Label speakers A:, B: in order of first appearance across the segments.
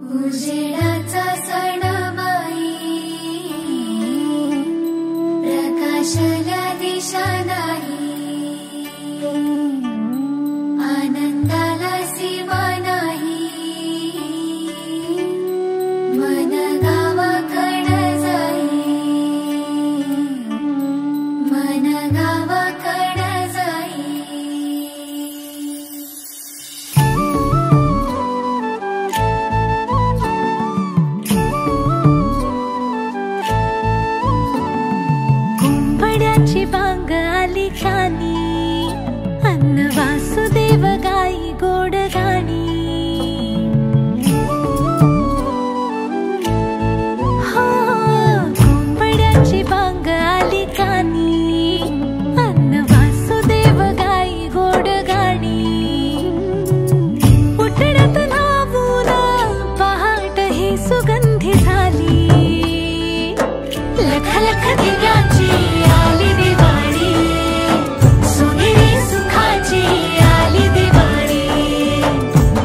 A: उजेडाचा सण बाई, प्रकाशल्या दिशा नाही, आनंदाला सीमा नाही, मन गावाकड जाई, मन गावाकड जाई।
B: कुंभड्याची बांग आली कानी, अन्न वासुदेव गाई गोड गाणी। हो कुंभड्याची बांग आली कानी, अन्न वासुदेव गाई गोड गाणी। उठण्यात नावून पहाट ही सुगंधी झाली, लख लख दिव्याची आली दिवाळी, सोनेरी सुखाची आली दिवाळी,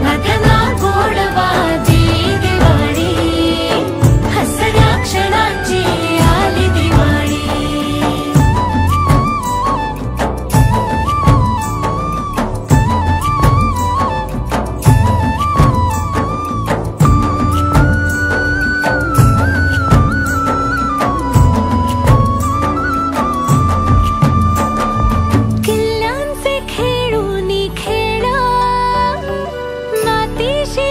B: नात्यांना गोडवा दी दिवाळी, हसऱ्या क्षणाची आली दिवाळी। किल्ल्यांचे खेळूनी खेळ, मातीशी